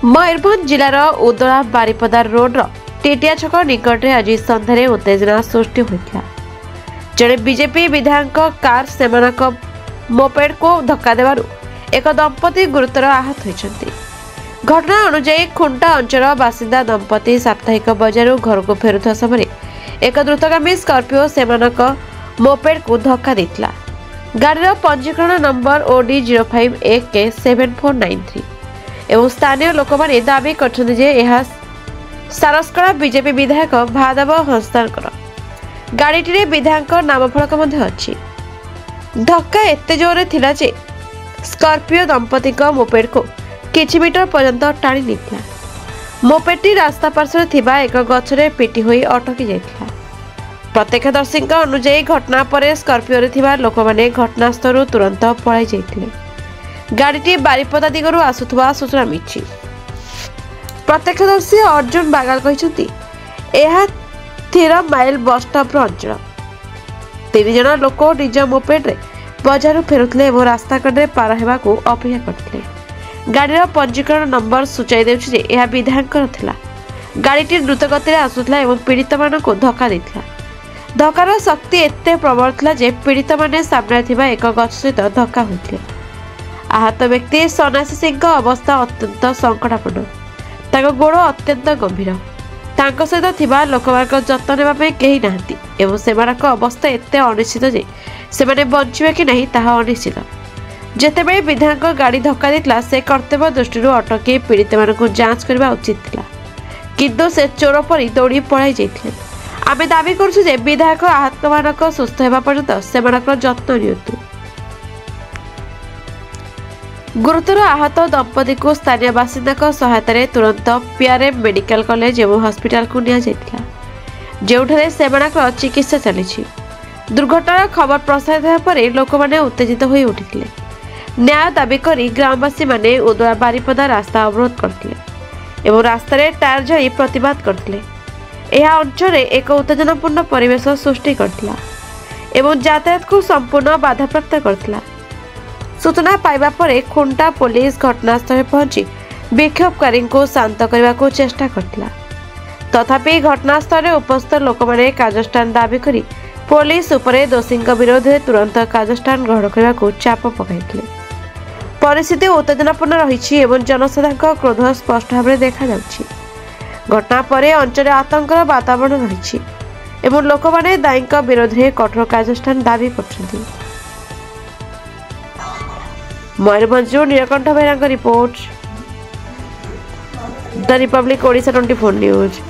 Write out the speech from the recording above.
Mayurbhanj जिलार उदला Baripada road Tetiya छक निकट में आज सन्धार उत्तेजना सृष्टि होता। जड़े बीजेपी विधायक कार सेमानक मोपेड को धक्का देवारु एक दंपति गुरुतर आहत होती। घटना अनुसार खुंटा अंचल बासिंदा दंपति साप्ताहिक बजार घर को फेरुवा समय एक द्रुतगामी स्कॉर्पियो सेमानक मोपेड को धक्का देता। गाड़ीर पंजीकरण नंबर OD05AK7493 एवं स्थानीय लोक मैंने दाबी कर सारस्कड़ा बीजेपी विधायक भादव हंसदार गाड़ीटी विधायक नामफलक अच्छी। धक्का एते जोरे थिला जे स्कॉर्पियो दंपति मोपेड को किछि मीटर पर्यंत टाणी निकला। मोपेडटी रास्ता पार्श्व थिबा एक गछरे पिटी होई अटकी जाइथिला। प्रत्यक्षदर्शी अनुसार घटना पर स्कॉर्पियो रे थिबा लोक माने घटनास्थल तुरंत पळाई जाइथिले। गाड़ीटी बारिपदा दिगरु आसुथुवा सूचना मिछि। प्रत्यक्षदर्शी अर्जुन बागाल कहते यह 13 माइल बस स्टॉप अंचल। 3 जन लोक निज मोपेड रे बजार फेरुले और रास्ता कड़े पार होगा अपेक्षा करते। गाड़ीर पंजीकरण नंबर सूचाई देउछि यह विधायक थिला। गाड़ीटी द्रुत गति आसुथला एवं पीड़ित मानक धक्का देथिला। धक्कार शक्ति एते प्रबल थिला जे पीड़ित माने सामने थिबा एक गछ सहित धक्का होइथिले। आहत व्यक्ति सन्यासी सिंह अवस्था अत्यंत संकटापन्न। ताको गोड़ अत्यंत गंभीर। तांको सहित थिबा लोकमानक जत्न नेबा पे केही नाहंती एवं सेमानक अवस्था एते अनिश्चित जे सेमाने बंचिबे कि नहीं ताहा अनिश्चित। जेतेबेले विधायक गाड़ी धक्का देथिला से कर्तव्य दृष्टि अटके पीड़ित मानक जांच करबा उचित थिला, किंतु से चोर परी दौड़ी पळाई जाइथिले। आमे दाबी करछु जे विधायक आहत मानक सुस्थ हेबा पर्यंत सेमानक जत्न नियंतु। गुरुतर आहत दंपति को स्थानीय बासिंदा सहायता तुरंत पीआरएम मेडिकल कॉलेज एवं हॉस्पिटल को निया जाइथिला, जेउठारे सेमानक चिकित्सा चली। दुर्घटनार खबर प्रसारित होगा पर लोक मैंने उत्तेजित हो उठिथिले। न्याय दाबी करी ग्रामवासी माने उदला बारिपदा रास्ता अवरोध करथिले एवं रास्ता टायर जाई प्रतिवाद करथिले। यह अंचल एक उत्तेजनापूर्ण परिवेश सृष्टि करथिला एवं यातायात को संपूर्ण बाधाप्राप्त करथिला। सूचना पाइबा परे खुंटा पुलिस घटनास्थल पहुंची विक्षोभकारी को शांत करने को चेष्टा करथिला। तथापि घटनास्थल उपस्थित लोक मैंने कार्यानुष्ठान दाबी करी पुलिस उपरे दोषी विरोध में तुरंत कार्यानुष्ठान ग्रहण करने को चाप पकाइथिले। परिस्थिति उत्तेजनापूर्ण रही एवं जनसाधारण क्रोध स्पष्ट भाव में देखा जाउछि। घटना पर अंचल आतंकर वातावरण रही एवं लोक मैंने दायी विरोध में कठोर कार्यानुष्ठान दाबी करछन्ति। Mayurbhanj Nilakantha Behera report the Republic Odisha 24 news.